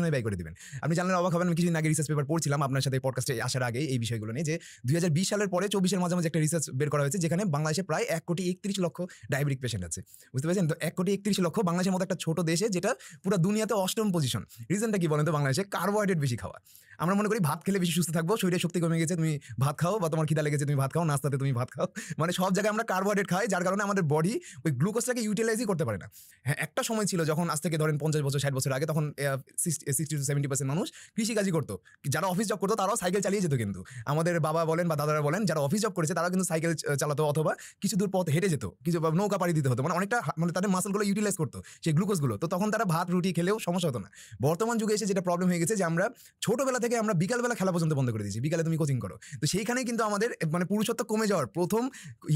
পিছনে ব্যয় করে দিবেন। আপনি জানলে অবাক হবেন, আমি কিছুদিন আগে রিসার্চ পেপার পড়ছিলাম আপনার সাথে পডকাস্টে আসার আগে এই বিষয়গুলো নিয়ে, যে 2020 সালের পরে 24-এর মাঝামাঝি একটা রিসার্চ বের করা হয়েছে যেখানে বাংলাদেশে প্রায় 1,31,00,000 ডায়াবেটিক পেশেন্ট আছে। বুঝতে পারছেন? তো 1,31,00,000 বাংলাদেশের মতো একটা ছোট দেশে, যেটা পুরো দুনিয়াতে 8ম পজিশন। রিজনটা কি বলেন তো? বাংলাদেশে কার্বোহাইড্রেট বেশি খাওয়া। আমরা মনে করি ভাত খেলে বেশি সুস্থ থাকবো, শরীরে শক্তি কমে গেছে তুমি ভাত খাও, বা তোমার খিদা লেগেছে তুমি ভাত খাও, নাস্তাতে তুমি ভাত খাও, মানে সব জায়গায় আমরা কার্বোহাইড্রেট খাই, যার কারণে আমাদের বডি ওই গ্লুকোজটাকে ইউটিলাইজই করতে পারে না। হ্যাঁ, একটা সময় ছিল যখন আজ থেকে ধরেন 50 বছর 60 বছর আগে, তখন 60-70% মানুষ কৃষিকাজই করতো। যারা অফিস জব করতো তারাও সাইকেল চালিয়ে যেত, কিন্তু আমাদের বাবা বলেন বা দাদারা বলেন যারা অফিস জব করেছে তারাও কিন্তু সাইকেল চালাতো, অথবা কিছু দূর পথ হেঁটে যেত, কিছু নৌকা পাড়ি দিতে হতো, মানে অনেকটা মানে তাদের মাসলগুলো ইউটিলাইজ করতো সেই গ্লুকোজগুলো। তো তখন তারা ভাত রুটি খেলেও সমস্যা হতো না। বর্তমান যুগে এসে যেটা প্রবলেম হয়ে গেছে যে আমরা ছোটবেলা থেকে আমরা বিকালবেলা খেলা পর্যন্ত বন্ধ করে দিয়েছি, বিকালে তুমি কোচিং করো। তো সেইখানেই কিন্তু আমাদের মানে পুরুষত্ব কমে যাওয়ার প্রথম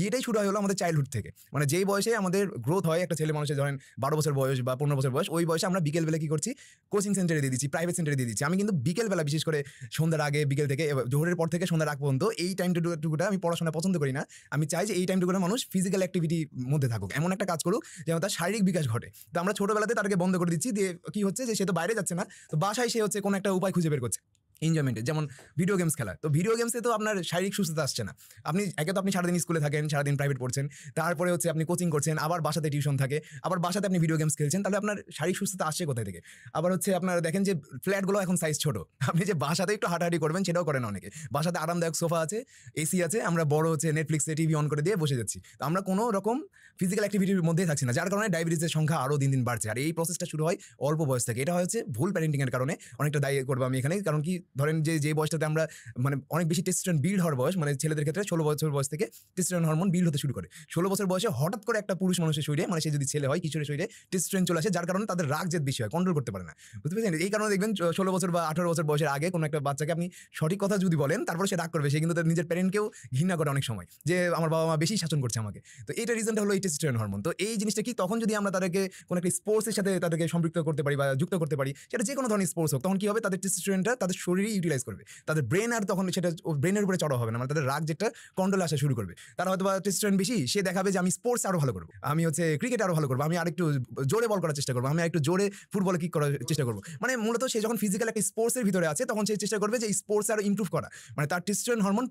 ইয়েটাই শুরু হলো আমাদের চাইল্ডহুড থেকে। মানে যেই বয়সে আমাদের গ্রোথ হয় একটা ছেলে মানুষের, ধরেন 12 বছর বয়স বা 15 বছর বয়স, ওই বয়সে আমরা বিকেলবেলা কি করছি, কোচিং সেন্টারে দিয়ে দিচ্ছি, প্রাইভেট সেন্টারে দিয়ে দিচ্ছি। আমি কিন্তু বিকেলবেলা বিশেষ করে সন্ধ্যার আগে, বিকেল থেকে জোহরের পর থেকে সন্ধ্যার আগ পর্যন্ত এই টাইমটুকুটা আমি পড়াশোনা পছন্দ করি না। আমি চাই যে এই টাইমটুকুটা মানুষ ফিজিক্যাল অ্যাক্টিভিটির মধ্যে থাকুক, এমন একটা কাজ করুক যেন তার শারীরিক বিকাশ ঘটে। তো আমরা ছোটবেলাতে তাদেরকে বন্ধ করে দিচ্ছি, দিয়ে কি হচ্ছে যে সে তো বাইরে যাচ্ছে না, তো বাসায় সে হচ্ছে কোনো একটা উপায় খুঁজে বের করছে এনজয়মেন্টের, যেমন ভিডিও গেমস খেলা। তো ভিডিও গেমসে তো আপনার শারীরিক সুস্থতা আসছে না। আপনি একে তো আপনি সারাদিন স্কুলে থাকেন, সারাদিন প্রাইভেট পড়ছেন, তারপরে হচ্ছে আপনি কোচিং করছেন, আবার বাসাতে টিউশন থাকে, আবার বাসাতে আপনি ভিডিও গেমস খেলছেন, তাহলে আপনার শারীরিক সুস্থতা আসছে কোথায় থেকে? আবার হচ্ছে আপনার দেখেন যে ফ্ল্যাটগুলো এখন সাইজ ছোট, আপনি যে বাসাতে একটু হাঁটাহাঁটি করবেন সেটাও করেন অনেকে। বাসাতে আরামদায়ক সোফা আছে, এসি আছে, আমরা বড় হচ্ছে নেটফ্লিক্সে টিভি অন করে দিয়ে বসে যাচ্ছি। তো আমরা কোনো রকম ফিজিক্যাল অ্যাক্টিভিটির মধ্যেই থাকছি না, যার কারণে ডায়াবেটিসের সংখ্যা আরও দিন দিন বাড়ছে। আর এই প্রসেসটা শুরু হয় অল্প বয়স থেকে। এটা হচ্ছে ভুল প্যারেন্টিংয়ের কারণে, অনেকটা দায়ী করবো আমি এখানে। কারণ কি, ধরেন যে বয়সটাতে আমরা মানে অনেক বেশি টেস্টোস্টেরন বিল্ড হওয়ার বয়স, মানে ছেলেদের ক্ষেত্রে 16 বছর বয়স থেকে টেস্টোস্টেরন হরমোন বিল্ড হতে শুরু করে। 16 বছর বয়সে হঠাৎ করে একটা পুরুষ মানুষের শরীরে, মানে সে যদি ছেলে হয়, কিশোরের শরীরে টেস্টোস্টেরন চলে আসে, যার কারণে তাদের রাগ জেদ বেশি হয়, কন্ট্রোল করতে পারে না। বুঝতে পারছেন? এই কারণে দেখবেন 16 বছর বা 18 বছর বয়সের আগে কোনো একটা বাচ্চাকে আপনি সঠিক কথা যদি বলেন, তারপরে সে রাগ করবে, সে কিন্তু তার নিজের প্যারেন্টকেও ঘৃণা করে অনেক সময়, যে আমার বাবা মা বেশি শাসন করছে আমাকে। তো এইটা রিজনটা হলো এই টেস্টোস্টেরন হরমোন। তো এই জিনিসটা কি, তখন যদি আমরা তাদেরকে কোনো একটা স্পোর্টসের সাথে তাদেরকে সম্পৃক্ত করতে পারি বা যুক্ত করতে পারি, সেটা যে কোনো ধরনের স্পোর্টস হোক, তখন কি হবে, তাদের টেস্টোস্টেরনটা তাদের শরীরে ইউটিলাইজ করবে, তাদের ব্রেন আর তখন সেটা ব্রেনের উপরে চড়া হবে না, মানে তাদের রাগ যেটা কন্ট্রোলে আসা শুরু করবে। তারা হয়তো বা টেস্টোস্টেরন বেশি, সে দেখাবে যে আমি স্পোর্টস আরো ভালো করবো, আমি হচ্ছে ক্রিকেট আরো ভালো করবো, আমি আরেকটু জোরে বল করার চেষ্টা করবো, আমি একটু জোরে ফুটবলে কিক করার চেষ্টা করবো। মানে মূলত সে যখন ফিজিক্যাল একটা স্পোর্টসের ভিতরে আছে, তখন সে চেষ্টা করবে যে স্পোর্টস আরো ইমপ্রুভ করা, মানে তার টেস্টোস্টেরন হরমোন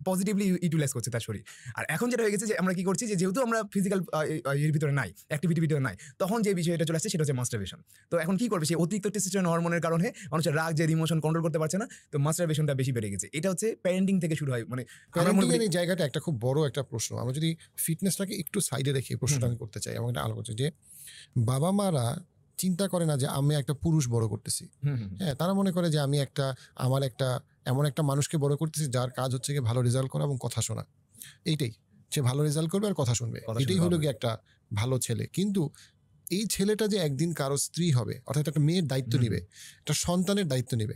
পজিটিভলি ইউটিলাইজ করছে তার শরীর। আর এখন যেটা হয়ে গেছে যে আমরা কি করছি, যে যেহেতু আমরা ফিজিক্যাল এর ভিতরে নাই, অ্যাক্টিভিটির ভিতরে নাই, তখন যে বিষয়টা চলে আসছে সেটা হচ্ছে মাস্টারবেশন। তো এখন কি করবে, সে অতিরিক্ত টেস্টোস্টেরন হরমোনের কারণে মানুষের রাগ যে ইমোশন কন্ট্রোল করতে পারছে না, তো মাস্টারবেশনটা বেশি বেড়ে গেছে। এটা হচ্ছে প্যারেন্টিং থেকে শুরু হয়। মানে এই জায়গাটা একটা খুব বড় একটা প্রশ্ন। আমরা যদি ফিটনেসটাকে একটু সাইডে রেখে প্রশ্নটা আমি করতে চাই, এবং এটা আলোচনা করছি যে বাবা মারা চিন্তা করে না যে আমি একটা পুরুষ বড় করতেছি। হ্যাঁ, তারা মনে করে যে আমি আমার এমন একটা মানুষকে বড় করতেছি যার কাজ হচ্ছে কি ভালো রেজাল্ট করা এবং কথা শোনা। এইটাই, সে ভালো রেজাল্ট করবে আর কথা শুনবে, এটাই হলো কি একটা ভালো ছেলে। কিন্তু এই ছেলেটা যে একদিন কারো স্ত্রী হবে, অর্থাৎ একটা মেয়ের দায়িত্ব নিবে, একটা সন্তানের দায়িত্ব নিবে,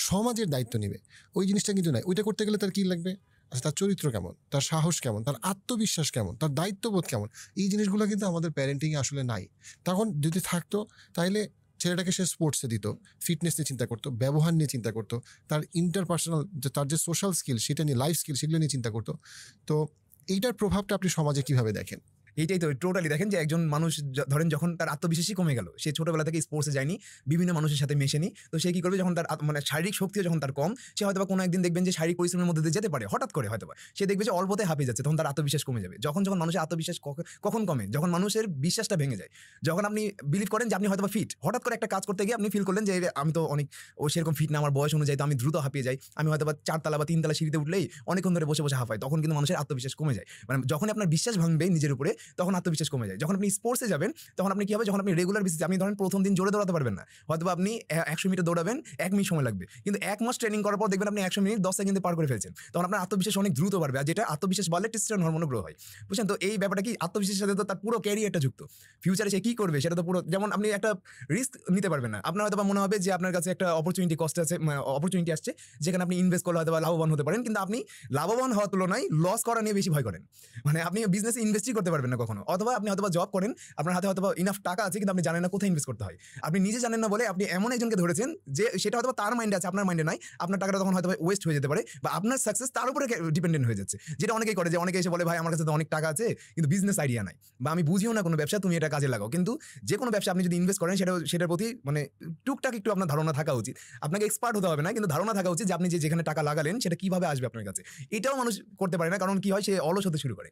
সমাজের দায়িত্ব নিবে, ওই জিনিসটা কিন্তু নাই। ওইটা করতে গেলে তার কি লাগবে? আচ্ছা, তার চরিত্র কেমন, তার সাহস কেমন, তার আত্মবিশ্বাস কেমন, তার দায়িত্ববোধ কেমন, এই জিনিসগুলো কিন্তু আমাদের প্যারেন্টিংয়ে আসলে নাই। তখন যদি থাকতো তাহলে ছেলেটাকে সে স্পোর্টসে দিত, ফিটনেস নিয়ে চিন্তা করতো, ব্যবহার নিয়ে চিন্তা করতো, তার ইন্টারপার্সোনাল তার যে সোশ্যাল স্কিল সেটা নিয়ে, লাইফ স্কিল সেগুলো নিয়ে চিন্তা করতো। তো এইটার প্রভাবটা আপনি সমাজে কিভাবে দেখেন? এইটাই তো টোটালি দেখেন যে একজন মানুষ ধরেন যখন তার আত্মবিশ্বাসই কমে গেল, সে ছোটবেলা থেকে স্পোর্টসে যায়নি, বিভিন্ন মানুষের সাথে মেশেনি, তো সে কি করবে, যখন তার মানে শারীরিক শক্তিও যখন তার কম, সে হয়তো কোনো একদিন দেখবেন যে শারীরিক পরিশ্রমের মধ্যে দিয়ে যেতে পারে, হঠাৎ করে হয়তো সে দেখবে যে অল্পতে হাঁপিয়ে যাচ্ছে, তখন তার আত্মবিশ্বাস কমে যাবে। যখন মানুষের আত্মবিশ্বাস কখন কমে, যখন মানুষের বিশ্বাসটা ভেঙে যায়, যখন আপনি বিলিভ করেন যে আপনি হয়তো ফিট, হঠাৎ করে একটা কাজ করতে গিয়ে আপনি ফিল করলেন যে আমি তো অনেক সেরকম ফিট না, আমার বয়স অনুযায়ী তো আমি দ্রুত হাঁপিয়ে যাই, আমি হয়তো 4 তলা বা 3 তলা সিঁড়িতে উঠলেই অনেকক্ষণ ধরে বসে বসে হাঁপাই, তখন কিন্তু মানুষের আত্মবিশ্বাস কমে যায়। মানে যখন আপনার বিশ্বাস ভাঙবে নিজের উপরে, তখন আত্মবিশ্বাস কমে যায়। যখন আপনি স্পোর্টসে যাবেন, তখন আপনি কি হবে, যখন আপনি রেগুলার বেসিসে, আপনি ধরেন প্রথম দিন জোরে দৌড়াতে পারবেন না, হয়তো আপনি 100 মিটার দৌড়াবেন 1 মিনিট সময় লাগবে, কিন্তু 1 মাস ট্রেনিং করার পর দেখবেন আপনি 100 মিনিট 10 সেকেন্ডে পার করে ফেলছেন, তখন আপনার আত্মবিশ্বাস অনেক দ্রুত বাড়বে। আর যেটা আত্মবিশ্বাস বাড়লে টেস্টোস্টেরন হরমোনও গ্রো হয়, বুঝছেন? তো এই ব্যাপারটা কি, আত্মবিশ্বাসের সাথে তো তার পুরো ক্যারিয়ারটা যুক্ত। ফিউচারে সে কি করবে সেটা তো পুরো, যেমন আপনি একটা রিস্ক নিতে পারবেন না, আপনার হয়তো মনে হবে যে আপনার কাছে একটা অপরচুনিটি কস্ট আছে, অপরচুনিটি আসছে যেখানে আপনি ইনভেস্ট করলে হয়তো লাভবান হতে পারেন, কিন্তু আপনি লাভবান হওয়ার তুলনায় লস করা নিয়ে বেশি ভয় করেন। মানে আপনি বিজনেসে ইনভেস্টই করতে পারবেন না, না কখনো, অথবা আপনি হয়তো জব করেন, আপনার হাতে হয়তো ইনাফ টাকা আছে কিন্তু আপনি জানেন না কোথায় ইনভেস্ট করতে হয়। আপনি নিজে জানেন না বলে আপনি এমন একজনকে ধরেছেন যে সেটা হয়তো তার মাইন্ডে আছে, আপনার মাইন্ডে নাই, আপনার টাকাটা তখন হয়তো ওয়েস্ট হয়ে যেতে পারে, বা আপনার সাকসেস তার উপরে ডিপেন্ডেন্ট হয়ে যাচ্ছে। যেটা অনেকেই করে, যে অনেকে এসে বলে ভাই আমার কাছে তো অনেক টাকা আছে কিন্তু বিজনেস আইডিয়া নাই, বা আমি বুঝিও না কোনো ব্যবসা, তুমি এটা কাজে লাগাও। কিন্তু যে কোনো ব্যবসা আপনি যদি ইনভেস্ট করেন সেটার প্রতি মানে টুকটাক একটু আপনার ধারণা থাকা উচিত। আপনাকে এক্সপার্ট হতে হবে না, কিন্তু ধারণা থাকা উচিত যে আপনি যেখানে টাকা লাগালেন সেটা কিভাবে আসবে আপনার কাছে। এটাও মানুষ করতে পারে না, কারণ কি হয়, সে অলস হতে শুরু করে।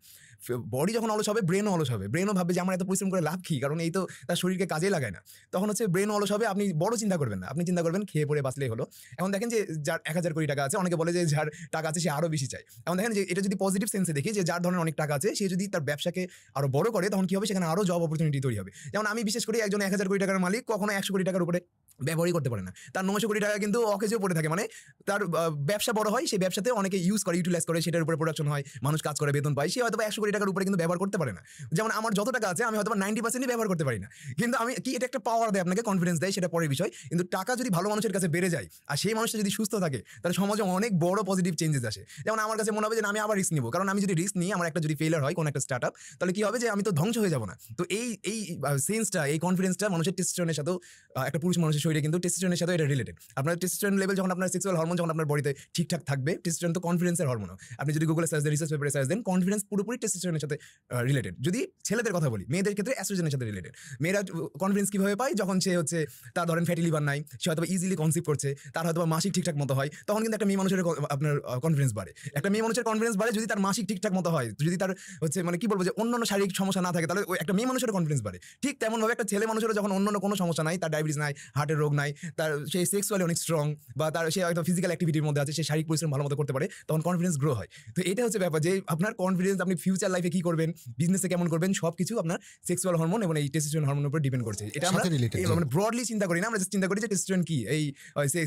বডি যখন অলস হবে ব্রেনও অলস হবে, ব্রেনও ভাববে যে আমার এত পরিশ্রম করে লাভ কি, কারণ এই তো তার শরীরকে কাজে লাগায় না। তখন হচ্ছে ব্রেনও অলস হবে, আপনি বড় চিন্তা করবেন না, আপনি চিন্তা করবেন খেয়ে পড়ে বাঁচলেই হলো। এখন দেখেন যে যার 1000 কোটি টাকা আছে, অনেকে বলে যে যার টাকা আছে সে আরো বেশি চায়। এখন দেখেন যে এটা যদি পজিটিভ সেন্সে দেখি, যে যার ধরনের অনেক টাকা আছে সে যদি তার ব্যবসাকে আরো বড় করে, তখন কি হবে, সেখানে আরো জব অপরচুনিটি তৈরি হবে। যেমন আমি বিশেষ করি একজন 1000 কোটি টাকার মালিক কখনো 100 কোটি টাকার উপরে ব্যবহারই করতে পারে না, তার 900 কোটি টাকা কিন্তু অকেজেও পড়ে থাকে। মানে তার ব্যবসা বড় হয়, সেই ব্যবসাতে অনেকে ইউটিলাইজ করে, সেটার উপরে প্রোডাকশন হয়, মানুষ কাজ করে, বেতন পায়, সে হয়তো 100 কোটি টাকার উপরে কিন্তু ব্যবহার করতে পারে না। যেমন আমার যত টাকা আছে আমি হয়তো 90% ব্যবহার করতে পারি না, কিন্তু আমি কি এটা একটা পাওয়ার দেয় আপনাকে, কনফিডেন্স দেয়, সেটা পরের বিষয়। কিন্তু টাকা যদি ভালো মানুষের কাছে বেড়ে যায় আর সেই মানুষটা যদি সুস্থ থাকে, তাহলে সমাজে অনেক বড় পজিটিভ চেঞ্জেস আসে। যেমন আমার কাছে মনে হবে যে আমি আবার রিস্ক নিব, কারণ আমি যদি রিস্ক নিই, আমার একটা যদি ফেলিয়ার হয় কোনো একটা স্টার্টআপ, তাহলে কি হবে যে আমি তো ধ্বংস হয়ে যাব না। তো এই সেন্সটা, এই কনফিডেন্সটা মানুষের টেস্টোস্টেরনের সাথেও, একটা পুরুষ মানুষের শরীরে কিন্তু টেস্টোস্টেরনের সাথে এটা রিলেটেড। আপনার টেস্টোস্টেরন লেভেল যখন, আপনার সেক্সুয়াল হরমোন যখন আপনার বডিতে ঠিকঠাক থাকবে, টেস্টোস্টেরন তো কনফিডেন্সের হরমোন। আপনি যদি গুগলে সার্চ দেন, রিসার্চ পেপারে সার্চ দেন, কনফিডেন্স পুরোপুরি টেস্টোস্টেরনের সাথে রিলেটেড। যদি ছেলেদের কথা বলি, মেয়েদের ক্ষেত্রে অ্যাস্ট্রোজেনের সাথে রিলেটেড। মেয়েরা কনফিডেন্স কিভাবে পায়, যখন সে হচ্ছে তার ধরেন ফ্যাটি লিভার নাই, সে হয়তো ইজিলি কনসিভ করছে, তার হয়তো মাসিক ঠিকঠাক মতো হয়, তখন কিন্তু একটা মেয়ে মানুষের আপনার কনফিডেন্স বাড়ে। একটা মেয়ে মানুষের কনফিডেন্স বাড়ে যদি তার মাসিক ঠিকঠাক মতো হয়, যদি তার হচ্ছে মানে কি বলবো, যে অন্যান্য শারীরিক সমস্যা না থাকে, তাহলে একটা মেয়ে মানুষের কনফিডেন্স বাড়ে। ঠিক তেমনভাবে একটা ছেলে মানুষেরও যখন অন্যান্য কোনো সমস্যা নাই, তার ডায়াবেটিস নাই, হার্টের রোগ নাই, তার সেই সেক্সুয়ালি অনেক স্ট্রং, বা তার সে হয়তো ফিজিক্যাল অ্যাক্টিভিটির মধ্যে আছে, সে শারীরিক পরিশ্রম ভালো মতো করতে পারে, তখন কনফিডেন্স গ্রো হয়। তো এটা হচ্ছে ব্যাপার, যে আপনার কনফিডেন্স আপনি ফিউচার লাইফে কি করবেন, বিজনেসে কেমন করবেন, সবকিছু আপনার সেক্সুয়াল হরমোন এবং এই টেস্টোস্টেরন হরমোনের উপর ডিপেন্ড করছে। এটা আমরা মানে ব্রডলি চিন্তা করি না, আমরা চিন্তা করি যে টেস্টোস্টেরন কি, এই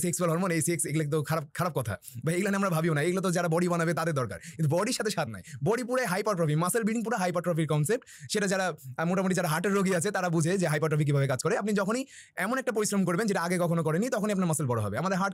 সেক্সুয়াল হরমোন, এই সেক্স, এগুলো তো খারাপ কথা, বা এগুলো আমরা ভাবিও না, এগুলো তো যারা বডি বানাবে তাদের দরকার, কিন্তু বডির সাথে সাথ নাই। বডি পুরো হাইপারট্রফি, মাসেল বিল্ডিং পুরো হাইপারট্রফির কনসেপ্ট। সেটা যারা মোটামুটি যারা হার্টের রোগী আছে তারা বুঝে যে হাইপারট্রফি কিভাবে কাজ করে। আপনি যখনই এমন একটা পরিশ্রম করবেন যেটা আগে কখনো করেনি, তখনই আপনার মাসেল বড় হবে। আমাদের হার্ট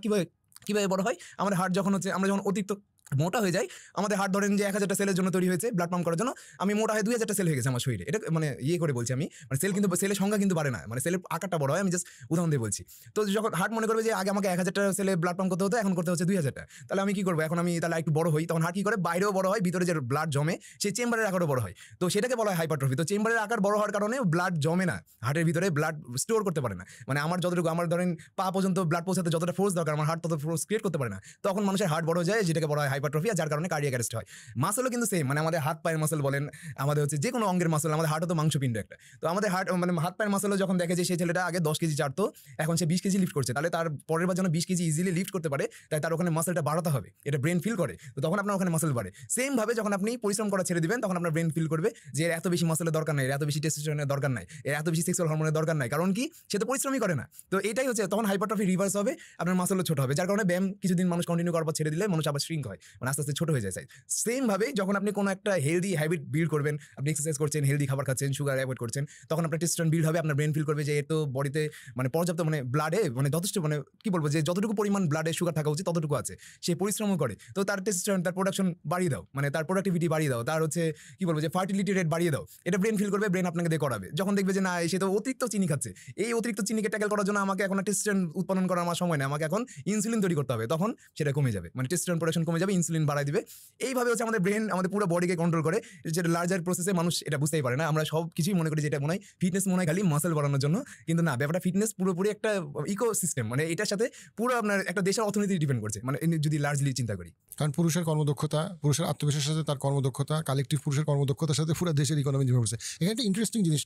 কিভাবে বড় হয়, আমাদের হার্ট যখন হচ্ছে, আমরা যখন অতিরিক্ত মোটা হয়ে যায়, আমাদের হার্ট ধরেন যে 1000টা সেলের জন্য তৈরি হয়েছে ব্লাড পাম্প করার জন্য, আমি মোটা হয়ে 2000টা সেল হয়ে গেছে আমার শরীরে। এটা মানে ইয়ে করে বলছি আমি, মানে সেল কিন্তু সেলের সংখ্যা কিন্তু বাড়ে না, মানে সেলের আকারটা বড় হয়, আমি জাস্ট উদাহরণ দিয়ে বলছি। তো যখন হার্ট মনে করবে যে আগে আমাকে 1000টা সেলে ব্লাড পাম্প করতে হতো, এখন করতে হচ্ছে 2000টা, তাহলে আমি কি করবো, এখন আমি তাহলে একটু বড় হই, তখন হার্ট কি করে, বাইরেও বড় হয়, ভিতরে যে ব্লাড জমে সেই চেম্বারের আকারও বড় হয়। তো সেটাকে বলা হয় হাইপারট্রফি। তো চেম্বারের আকার বড় হওয়ার কারণে ব্লাড জমে না, হার্টের ভিতরে ব্লাড স্টোর করতে পারে না। মানে আমার যতটুকু, আমার ধরেন পা পর্যন্ত ব্লাড পৌঁছাতে যতটা ফোর্স দরকার, আমার হার্ট তত ফোর্স ক্রিয়েট করতে পারে না, তখন মানুষের হার্ট বড় হয়ে যায়, যেটাকে বলা হয় হাইপারট্রফি, আর যার কারণে কার্ডিয়াক অ্যারেস্ট হয়। মাসেলও কিন্তু সেম, মানে আমাদের হাত পায়ের মাসেল বলেন, আমাদের হচ্ছে যে কোনো অঙ্গের মাসেল, আমাদের হার্টও তো মাংসপিণ্ড একটা। তো আমাদের হার্ট মানে হাত পায়ের মাসেলও যখন দেখে যে সেই ছেলেটা আগে 10 কেজি চাটতো, এখন সে 20 কেজি লিফট করছে, তাহলে তার পরের বার যেন 20 কেজি ইজিলি লিফট করতে পারে, তাই তার ওখানে মাসেলটা বাড়াতে হবে, এটা ব্রেন ফিল করে। তো তখন আপনার ওখানে মাসেল বাড়ে। সেম ভাবে যখন আপনি পরিশ্রম করা ছেড়ে দিবেন, তখন আপনার ব্রেন ফিল করবে যে এর এত বেশি মাসেলের দরকার নাই, এর এত বেশি টেস্টোস্টেরনের দরকার নাই, এর এত বেশি সেক্সুয়াল হরমোনের দরকার নাই, কারণ কি, সে তো পরিশ্রমই করে না। তো এটাই হচ্ছে তখন হাইপারট্রফি রিভার্স হবে, আপনার মাসেলও ছোট হবে, যার কারণে ব্যায়াম কিছুদিন মানুষ কন্টিনিউ করার পর ছেড়ে দিলে মানুষ আবার শ্রিঙ্ক হয়, মানে আস্তে আস্তে ছোট হয়ে যায় সাইজ। সেম ভাবে যখন আপনি কোনো একটা হেলদি হ্যাবিট বিল্ড করবেন, আপনি এক্সারসাইজ করছেন, হেলদি খাবার খাচ্ছেন, সুগার অ্যাভয়েড করছেন, তখন আপনার টেস্টোস্টেরন বিল্ড হবে, আপনার ব্রেন ফিল করবে যে এর তো বডিতে মানে পর্যাপ্ত মানে ব্লাডে মানে যথেষ্ট মানে কি বলবো, যে যতটুকু পরিমাণ ব্লাডে সুগার থাকা উচিত ততটুকু আছে, সে পরিশ্রমও করে। তো তার টেস্টোস্টেরন, তার প্রোডাকশন বাড়িয়ে দাও, মানে তার প্রোডাক্টিভিটি বাড়িয়ে দাও, তার হচ্ছে কি বলবো, যে ফার্টিলিটি রেট বাড়িয়ে দাও, এটা ব্রেন ফিল করবে, ব্রেন আপনাকে দিয়ে করাবে। যখন দেখবে যে না, সে তো অতিরিক্ত চিনি খাচ্ছে, এই অতিরিক্ত চিনিকে ট্যাকেল করার জন্য আমাকে এখন টেস্টোস্টেরন উৎপাদন করার আমার সময় নেই, আমাকে এখন ইনসুলিন তৈরি করতে হবে, তখন সেটা কমে যাবে, মানে টেস্টোস্টেরন প্রোডাকশন কমে যাবে, ইনসুলিন বাড়াই দিবে। এইভাবে হচ্ছে আমাদের ব্রেন আমাদের পুরো বডিকে কন্ট্রোল করে, যেটা লার্জার প্রসেসে মানুষ এটা বুঝতেই পারে না। আমরা সব কিছুই মনে করি যেটা মনে হয় ফিটনেস মনে হয় খালি মাসেল বাড়ানোর জন্য, কিন্তু না, ব্যাপারটা ফিটনেস পুরোপুরি একটা ইকোসিস্টেম, মানে এটার সাথে পুরো আপনার একটা দেশের অর্থনীতি ডিপেন্ড করছে, মানে যদি লার্জলি চিন্তা করি। কারণ পুরুষের কর্মদক্ষতা, পুরুষের আত্মবিশ্বাসের সাথে তার কর্মদক্ষতা, কালেকটিভ পুরুষের কর্মদক্ষতার সাথে পুরো দেশের ইকোনমি নির্ভর করছে। এখানে একটা ইন্টারেস্টিং জিনিস